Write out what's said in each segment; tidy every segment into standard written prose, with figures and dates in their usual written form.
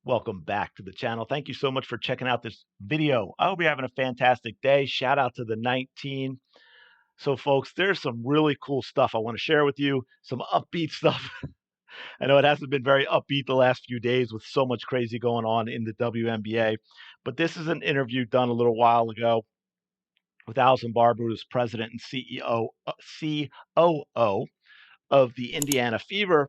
Welcome back to the channel. Thank you so much for checking out this video. I hope you're having a fantastic day. Shout out to the 19. So, folks, there's some really cool stuff I want to share with you, some upbeat stuff. I know it hasn't been very upbeat the last few days with so much crazy going on in the WNBA, but this is an interview done a little while ago with Allison Barber, who's president and COO of the Indiana Fever.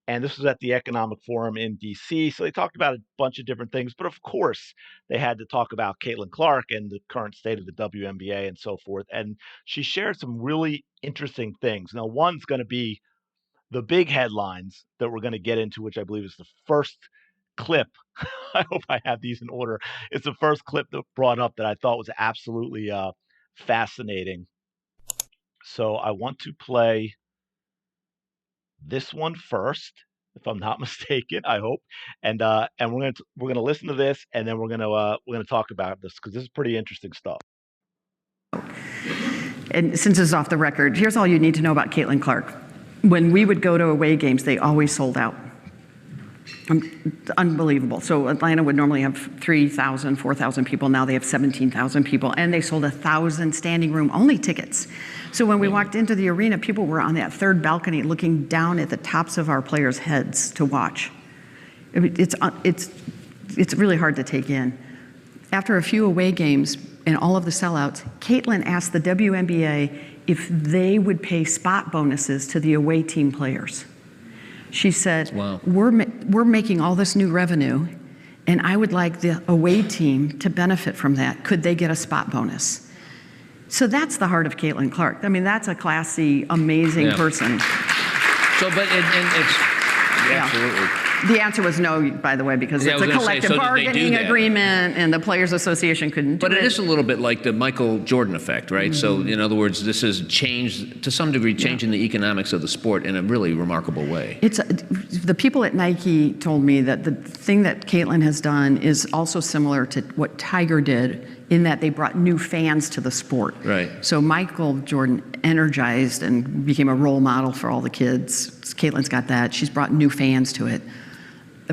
And this was at the Economic Forum in DC. So they talked about a bunch of different things. But of course, they had to talk about Caitlin Clark and the current state of the WNBA and so forth. And she shared some really interesting things. Now, one's going to be the big headlines that we're going to get into, which I believe is the first clip. I hope I have these in order. It's the first clip that brought up that I thought was absolutely fascinating. So I want to play this one first, if I'm not mistaken. I hope, and we're gonna listen to this, and then we're gonna talk about this because this is pretty interesting stuff. And since it's off the record, here's all you need to know about Caitlin Clark. When we would go to away games, they always sold out. Unbelievable. So Atlanta would normally have 3,000, 4,000 people. Now they have 17,000 people, and they sold 1,000 standing room only tickets. So when we walked into the arena, people were on that third balcony looking down at the tops of our players' heads to watch. It's really hard to take in. After a few away games and all of the sellouts, Caitlin asked the WNBA if they would pay spot bonuses to the away team players. She said, wow. we're making all this new revenue, and I would like the away team to benefit from that. Could they get a spot bonus? So that's the heart of Caitlin Clark. I mean, that's a classy, amazing person. So, but it's absolutely. The answer was no, by the way, because it's a collective bargaining agreement, and the Players Association couldn't do it. But it is a little bit like the Michael Jordan effect, right? So, in other words, this has changed, to some degree, changing the economics of the sport in a really remarkable way. The people at Nike told me that the thing that Caitlin has done is also similar to what Tiger did, in that they brought new fans to the sport. Right. So Michael Jordan energized and became a role model for all the kids. Caitlin's got that. She's brought new fans to it.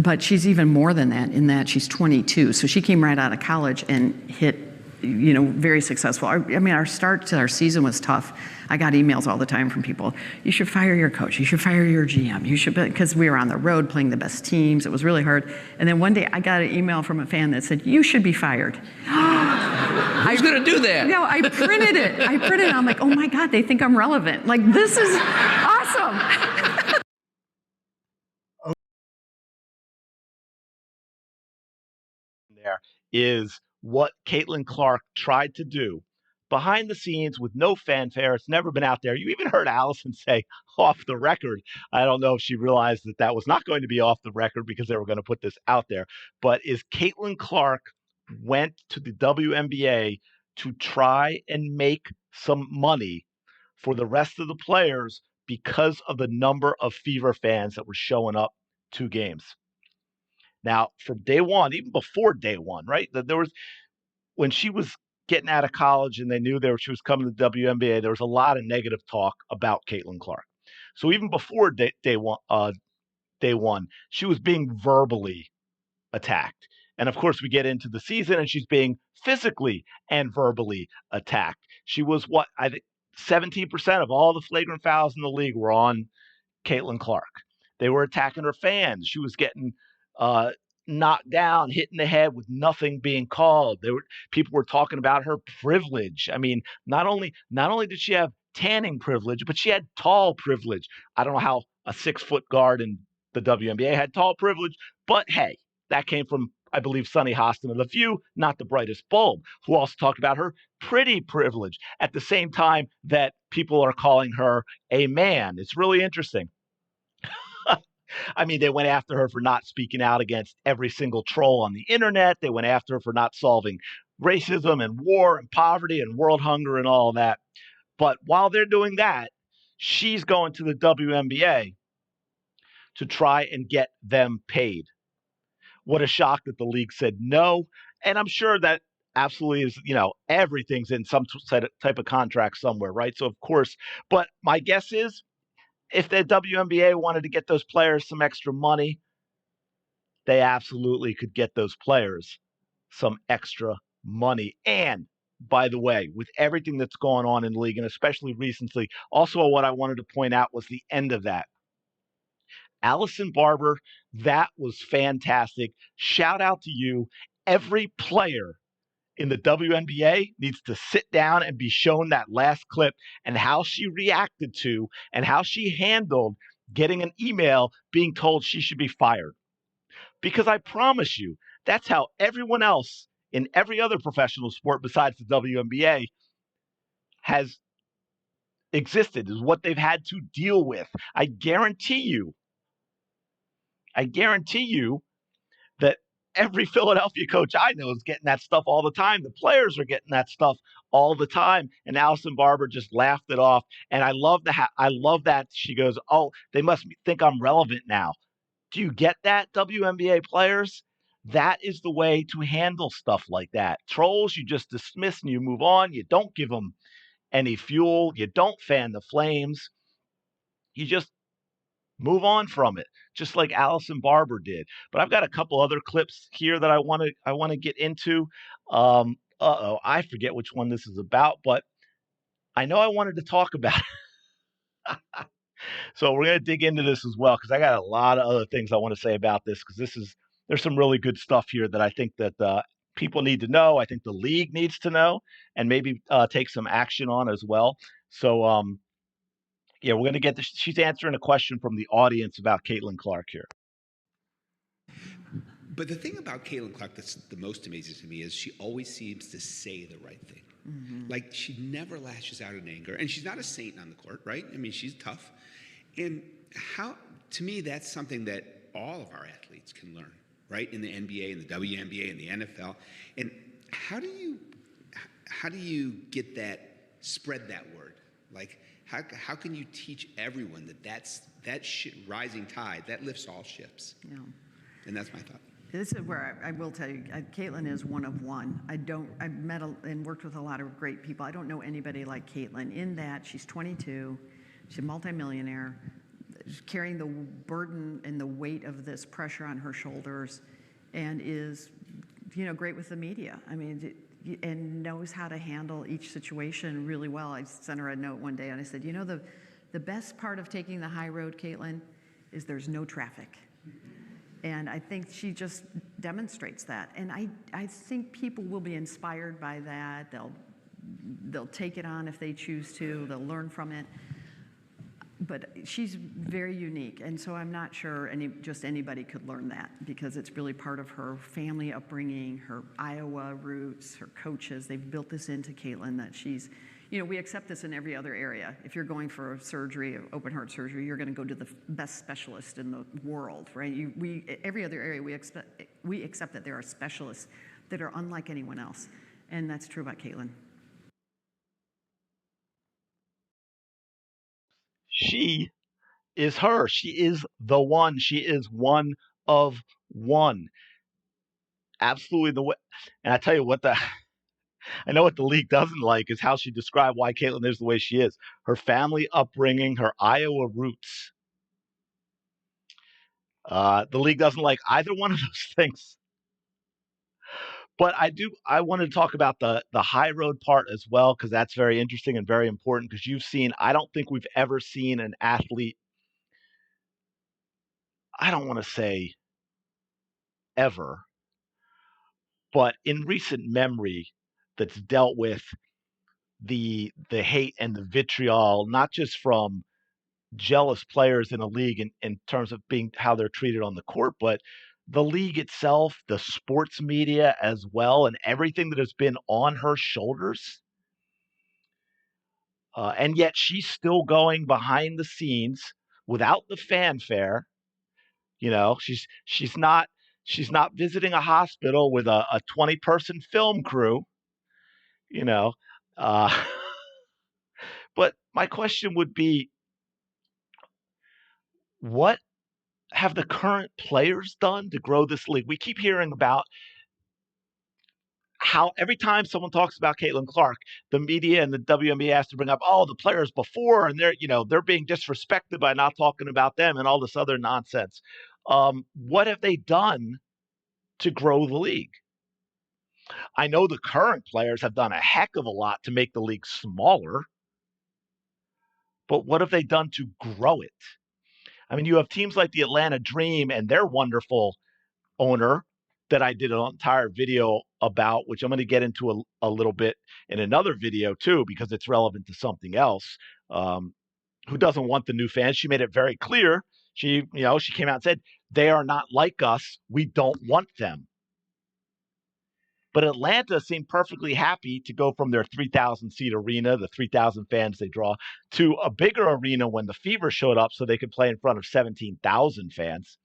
But she's even more than that, in that she's 22. So she came right out of college and hit, very successful. I mean, our start to our season was tough. I got emails all the time from people. You should fire your coach. You should fire your GM. You should, because we were on the road playing the best teams. It was really hard. And then one day I got an email from a fan that said, "You should be fired." Who's going to do that? No, I printed it. I'm like, oh my God, they think I'm relevant. Like, this is awesome. There is what Caitlin Clark tried to do behind the scenes with no fanfare. It's never been out there. You even heard Allison say off the record. I don't know if she realized that that was not going to be off the record because they were going to put this out there. But is Caitlin Clark went to the WNBA to try and make some money for the rest of the players because of the number of Fever fans that were showing up to games. Now, from day one, even before day one, right? There was, when she was getting out of college and they knew she was coming to the WNBA, there was a lot of negative talk about Caitlin Clark. So even before day one, she was being verbally attacked. And of course, we get into the season and she's being physically and verbally attacked. She was I think 17% of all the flagrant fouls in the league were on Caitlin Clark. They were attacking her fans. She was getting knocked down, hit in the head with nothing being called. People were talking about her privilege. I mean, not only did she have tanning privilege, but she had tall privilege. I don't know how a 6-foot guard in the WNBA had tall privilege, but hey, that came from, I believe, Sonny Hostin of The View, not the brightest bulb, who also talked about her pretty privilege at the same time that people are calling her a man. It's really interesting. I mean, they went after her for not speaking out against every single troll on the internet. They went after her for not solving racism and war and poverty and world hunger and all that. But while they're doing that, she's going to the WNBA to try and get them paid. What a shock that the league said no. And I'm sure that absolutely is, everything's in some type of contract somewhere, right? So, of course, but my guess is, if the WNBA wanted to get those players some extra money, they absolutely could get those players some extra money. And by the way, with everything that's going on in the league, and especially recently, also what I wanted to point out was the end of that. Allison Barber, that was fantastic. Shout out to you. Every player in the WNBA needs to sit down and be shown that last clip and how she reacted to and how she handled getting an email being told she should be fired. Because I promise you, that's how everyone else in every other professional sport besides the WNBA has existed, is what they've had to deal with. I guarantee you that every Philadelphia coach I know is getting that stuff all the time. The players are getting that stuff all the time. And Allison Barber just laughed it off. And I love that she goes, "Oh, they must think I'm relevant now." Do you get that, WNBA players? That is the way to handle stuff like that. Trolls, you just dismiss and you move on. You don't give them any fuel. You don't fan the flames. You just move on from it, just like Allison Barber did. But I've got a couple other clips here that I want to get into. I forget which one this is about, but I know I wanted to talk about it. So we're going to dig into this as well because I got a lot of other things I want to say about this because there's some really good stuff here that I think that people need to know. I think the league needs to know and maybe take some action on as well. So yeah, we're going to get this. She's answering a question from the audience about Caitlin Clark here. But the thing about Caitlin Clark that's the most amazing to me is she always seems to say the right thing. Mm-hmm. Like, she never lashes out in anger. And she's not a saint on the court, right? I mean, she's tough. And to me, that's something that all of our athletes can learn, right? In the NBA, in the WNBA, in the NFL. And how do you get that, spread that word? Like, how can you teach everyone that rising tide, that lifts all ships? Yeah. And that's my thought. This is where I will tell you, Caitlin is one of one. I've met and worked with a lot of great people. I don't know anybody like Caitlin in that she's 22, she's a multimillionaire, she's carrying the burden and the weight of this pressure on her shoulders, and is, great with the media. I mean, and knows how to handle each situation really well. I sent her a note one day and I said, the best part of taking the high road, Caitlin, is there's no traffic. And I think she just demonstrates that. And I think people will be inspired by that. They'll take it on if they choose to. They'll learn from it. But she's very unique. And so I'm not sure just anybody could learn that because it's really part of her family upbringing, her Iowa roots, her coaches. They've built this into Caitlin that she's, we accept this in every other area. If you're going for a surgery, open heart surgery, you're going to go to the best specialist in the world, right? Every other area, we accept that there are specialists that are unlike anyone else. And that's true about Caitlin. She is her. She is the one. She is one of one. Absolutely the way. And I tell you what, I know what the league doesn't like is how she described why Caitlin is the way she is. Her family upbringing, her Iowa roots. The league doesn't like either one of those things. But I wanted to talk about the high road part as well, because that's very interesting and very important because I don't think we've ever seen an athlete, I don't want to say ever, but in recent memory that's dealt with the hate and the vitriol, not just from jealous players in a league in terms of how they're treated on the court, but the league itself, the sports media as well, and everything that has been on her shoulders. And yet she's still going behind the scenes without the fanfare. She's not visiting a hospital with a 20-person film crew. Uh, but my question would be, what have the current players done to grow this league? We keep hearing about how every time someone talks about Caitlin Clark, the media and the WNBA has to bring up, the players before, and they're being disrespected by not talking about them and all this other nonsense. What have they done to grow the league? I know the current players have done a heck of a lot to make the league smaller, but what have they done to grow it? I mean, you have teams like the Atlanta Dream and their wonderful owner that I did an entire video about, which I'm going to get into a little bit in another video too, because it's relevant to something else. Who doesn't want the new fans? She made it very clear. She came out and said, they are not like us. We don't want them. But Atlanta seemed perfectly happy to go from their 3,000 seat arena, the 3,000 fans they draw, to a bigger arena when the Fever showed up so they could play in front of 17,000 fans.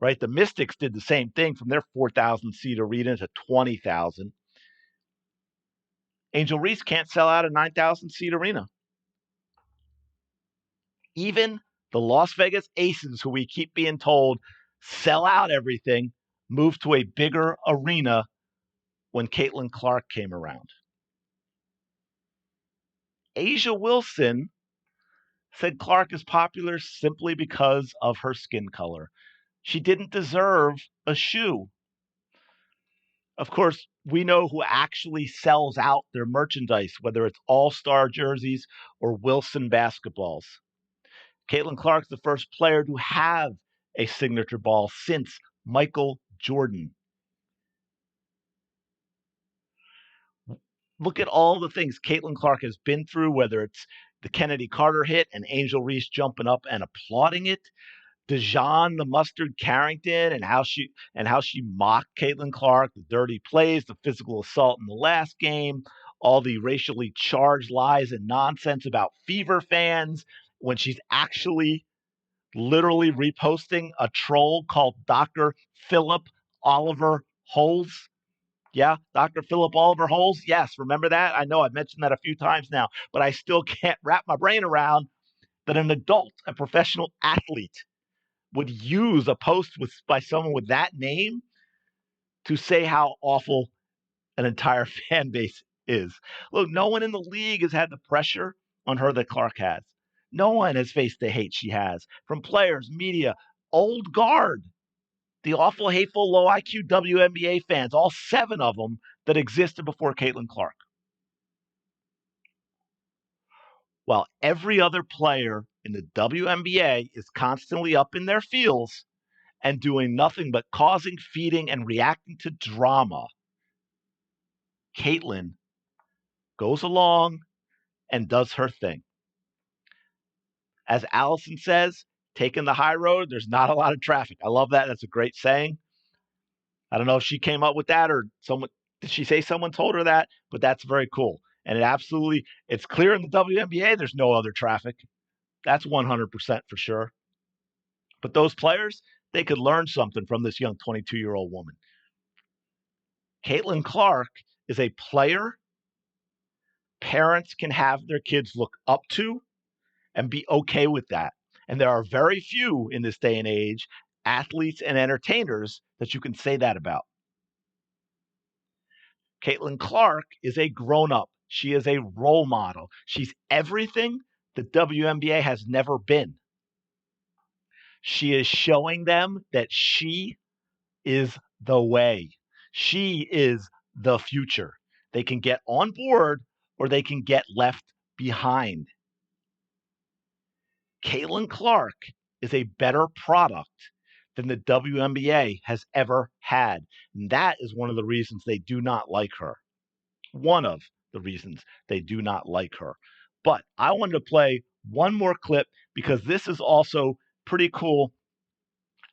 Right? The Mystics did the same thing from their 4,000 seat arena to 20,000. Angel Reese can't sell out a 9,000 seat arena. Even the Las Vegas Aces, who we keep being told sell out everything, moved to a bigger arena when Caitlin Clark came around. Asia Wilson said Clark is popular simply because of her skin color. She didn't deserve a shoe. Of course, we know who actually sells out their merchandise, whether it's all-star jerseys or Wilson basketballs. Caitlin Clark's the first player to have a signature ball since Michael Jordan. Look at all the things Caitlin Clark has been through, whether it's the Kennedy Carter hit and Angel Reese jumping up and applauding it, DeJohn the Mustard Carrington and how she mocked Caitlin Clark, the dirty plays, the physical assault in the last game, all the racially charged lies and nonsense about Fever fans when she's actually literally reposting a troll called Dr. Philip Oliver Holes. Yeah, Dr. Philip Oliver Holes. Yes, remember that? I know I've mentioned that a few times now, but I still can't wrap my brain around that an adult, a professional athlete, would use a post by someone with that name to say how awful an entire fan base is. Look, no one in the league has had the pressure on her that Clark has. No one has faced the hate she has from players, media, old guard, the awful, hateful, low IQ WNBA fans, all 7 of them that existed before Caitlin Clark. While every other player in the WNBA is constantly up in their feels and doing nothing but causing, feeding, and reacting to drama, Caitlin goes along and does her thing. As Allison says, taking the high road, there's not a lot of traffic. I love that. That's a great saying. I don't know if she came up with that or did she say someone told her that, but that's very cool. And it's clear in the WNBA there's no other traffic. That's 100% for sure. But those players, they could learn something from this young 22-year-old woman. Caitlin Clark is a player parents can have their kids look up to and be okay with that. And there are very few in this day and age, athletes and entertainers, that you can say that about. Caitlin Clark is a grown-up. She is a role model. She's everything the WNBA has never been. She is showing them that she is the way. She is the future. They can get on board or they can get left behind. Caitlin Clark is a better product than the WNBA has ever had. And that is one of the reasons they do not like her. One of the reasons they do not like her. But I wanted to play one more clip because this is also pretty cool.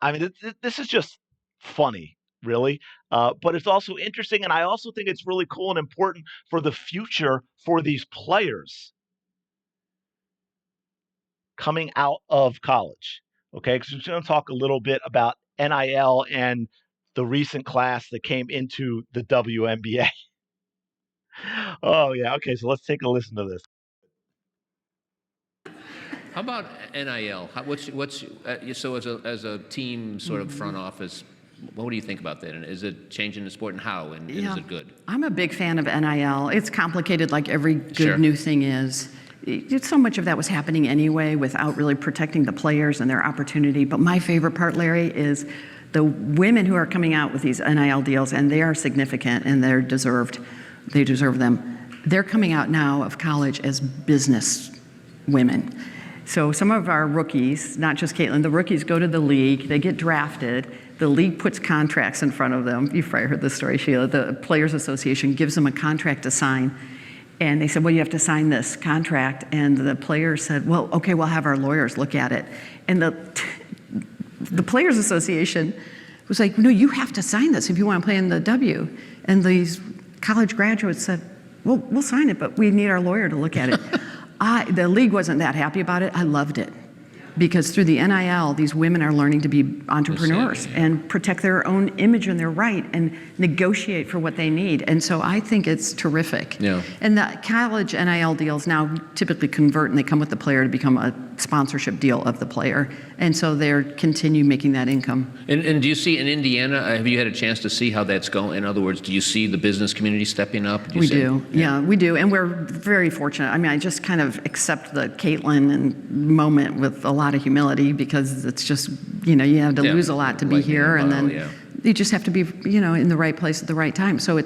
I mean, this is just funny, really. But it's also interesting. And I also think it's really cool and important for the future for these players coming out of college. Okay, because we're going to talk a little bit about NIL and the recent class that came into the WNBA. Oh, yeah. Okay, so let's take a listen to this. How about NIL? So as a team sort of front office, what do you think about that? And is it changing the sport, and how? And is it good? I'm a big fan of NIL. It's complicated like every good Sure. new thing is. So much of that was happening anyway without really protecting the players and their opportunity. But my favorite part, Larry, is the women who are coming out with these NIL deals, and they are significant and they're deserved. They deserve them. They're coming out now of college as business women. So some of our rookies, not just Caitlin, the rookies go to the league, they get drafted, the league puts contracts in front of them. You've probably heard this story, Sheila. The Players Association gives them a contract to sign. And they said, well, you have to sign this contract. And the players said, well, okay, we'll have our lawyers look at it. And the Players Association was like, no, you have to sign this if you want to play in the W. And these college graduates said, well, we'll sign it, but we need our lawyer to look at it. The league wasn't that happy about it. I loved it. Because through the NIL, these women are learning to be entrepreneurs and protect their own image and their right and negotiate for what they need. And so I think it's terrific. Yeah. And the college NIL deals now typically convert and they come with the player to become a sponsorship deal of the player. And so they're continue making that income. And do you see in Indiana, have you had a chance to see how that's going? In other words, do you see the business community stepping up? We do. Yeah, we do. And we're very fortunate. I mean, I just kind of accept the Caitlin moment with a lot of humility because it's just, you have to lose a lot to be here. And then you just have to be, in the right place at the right time. So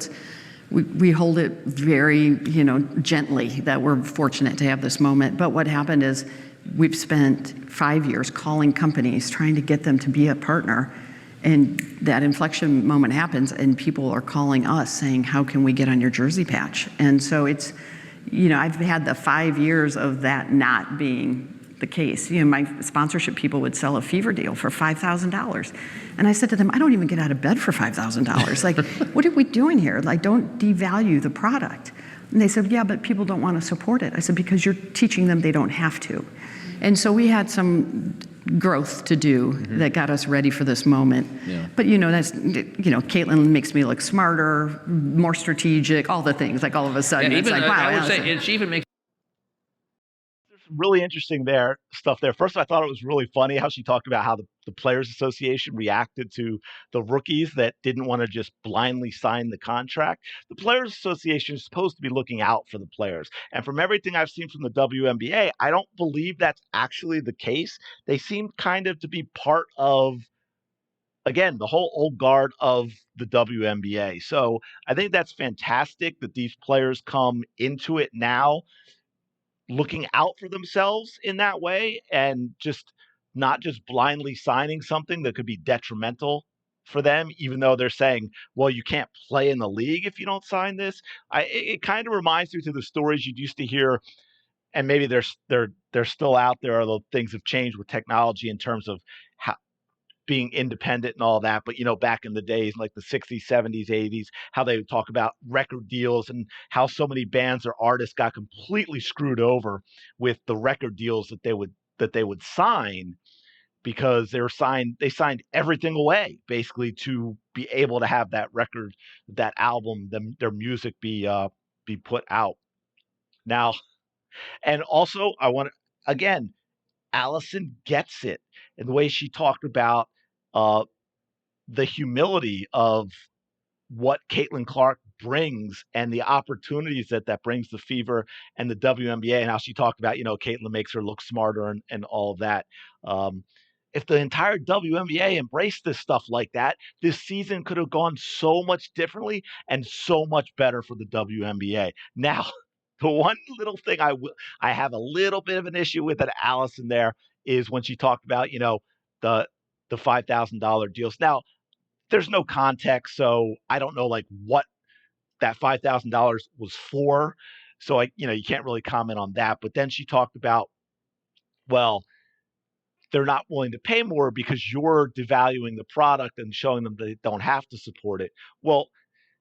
we hold it very, gently that we're fortunate to have this moment. But what happened is we've spent 5 years calling companies, trying to get them to be a partner. And that inflection moment happens and people are calling us saying, how can we get on your jersey patch? And so it's, I've had the 5 years of that not being the case. My sponsorship people would sell a fever deal for $5,000. And I said to them, I don't even get out of bed for $5,000. Like, what are we doing here? Like, don't devalue the product. And they said, yeah, but people don't want to support it. I said, because you're teaching them they don't have to. And so we had some growth to do that got us ready for this moment. Yeah. But Caitlin makes me look smarter, more strategic, all the things. Like all of a sudden, it's even, like, wow. I would say, and she even makes really interesting stuff there. First, I thought it was really funny how she talked about how the Players Association reacted to the rookies that didn't want to just blindly sign the contract. The Players Association is supposed to be looking out for the players. And from everything I've seen from the WNBA, I don't believe that's actually the case. They seem kind of to be part of, again, the whole old guard of the WNBA. So I think that's fantastic that these players come into it now looking out for themselves in that way and not just blindly signing something that could be detrimental for them, even though they're saying, well, you can't play in the league if you don't sign this. It kind of reminds me to the stories you used to hear, and maybe they're still out there, although things have changed with technology in terms of how being independent and all that. But, back in the days, like the 60s, 70s, 80s, how they would talk about record deals and how so many bands or artists got completely screwed over with the record deals that they would sign because they signed everything away basically to be able to have that record, that album, their music be put out. Now, and also I want to, again, Allison gets it and the way she talked about uh, the humility of what Caitlin Clark brings and the opportunities that brings the Fever and the WNBA, and how she talked about, Caitlin makes her look smarter and all of that. If the entire WNBA embraced this stuff like that, this season could have gone so much differently and so much better for the WNBA. Now, the one little thing I have a little bit of an issue with at Allison there is when she talked about, the $5,000 deals. Now, there's no context, so I don't know like what that $5,000 was for. So you can't really comment on that. But then she talked about, well, they're not willing to pay more because you're devaluing the product and showing them they don't have to support it. Well,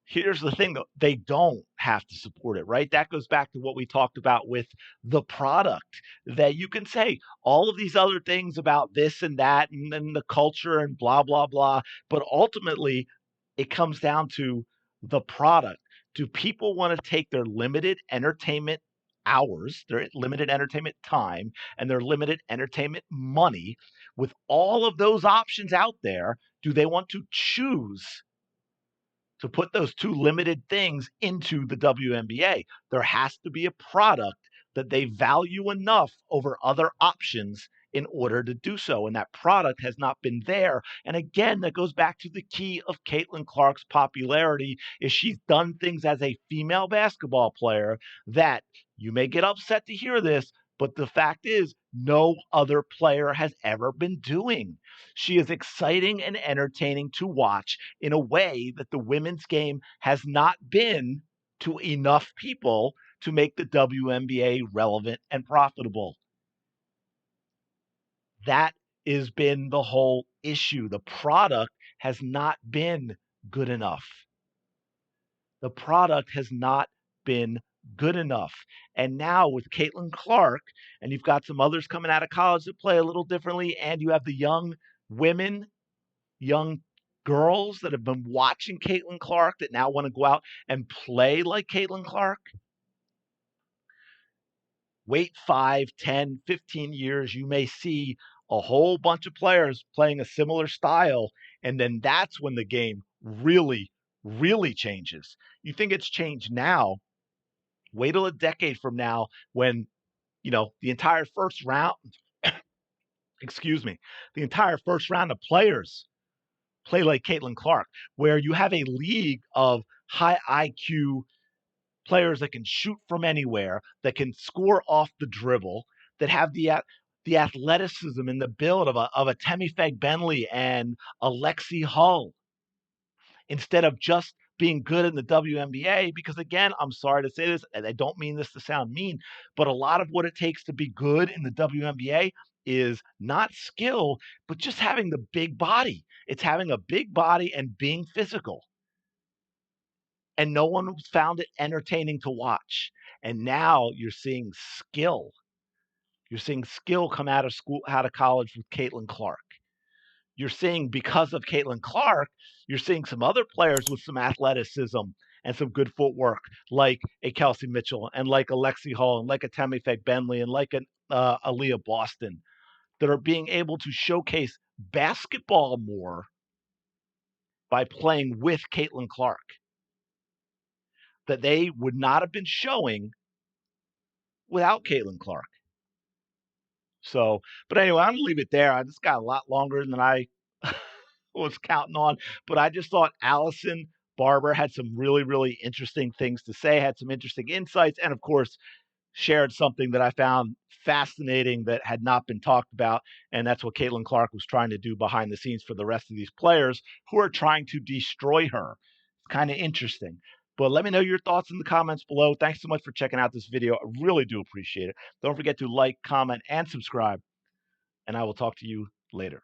here's the thing though, they don't have to support it, right? That goes back to what we talked about with the product, that you can say all of these other things about this and that and then the culture and blah, blah, blah. But ultimately, it comes down to the product. Do people want to take their limited entertainment hours, their limited entertainment time, and their limited entertainment money with all of those options out there? Do they want to choose to put those two limited things into the WNBA? There has to be a product that they value enough over other options in order to do so. And that product has not been there. And again, that goes back to the key of Caitlin Clark's popularity is she's done things as a female basketball player that you may get upset to hear this, but the fact is no other player has ever been doing. She is exciting and entertaining to watch in a way that the women's game has not been to enough people to make the WNBA relevant and profitable. That has been the whole issue. The product has not been good enough. The product has not been good enough. And now with Caitlin Clark, and you've got some others coming out of college that play a little differently, and you have the young women, young girls that have been watching Caitlin Clark that now want to go out and play like Caitlin Clark. Wait 5, 10, 15 years, you may see a whole bunch of players playing a similar style, and then that's when the game really, really changes. You think it's changed now? Wait till a decade from now when, the entire first round, excuse me, the entire first round of players play like Caitlin Clark, where you have a league of high IQ players that can shoot from anywhere, that can score off the dribble, that have the athleticism and the build of a Temi Bentley and a Lexi Hull, instead of just being good in the WNBA. Because again, I'm sorry to say this, and I don't mean this to sound mean, but a lot of what it takes to be good in the WNBA is not skill, but just having the big body. It's having a big body and being physical. And no one found it entertaining to watch. And now you're seeing skill. You're seeing skill come out of school, out of college with Caitlin Clark. You're seeing, because of Caitlin Clark, you're seeing some other players with some athleticism and some good footwork, like a Kelsey Mitchell and like a Lexi Hall and like a Temi Bentley and like an Aaliyah Boston, that are being able to showcase basketball more by playing with Caitlin Clark, that they would not have been showing without Caitlin Clark. So, but anyway, I'm gonna leave it there. I just got a lot longer than I was counting on, but I just thought Allison Barber had some really, really interesting things to say, had some interesting insights, and of course, shared something that I found fascinating that had not been talked about. And that's what Caitlin Clark was trying to do behind the scenes for the rest of these players who are trying to destroy her. It's kind of interesting. But let me know your thoughts in the comments below. Thanks so much for checking out this video. I really do appreciate it. Don't forget to like, comment, and subscribe. And I will talk to you later.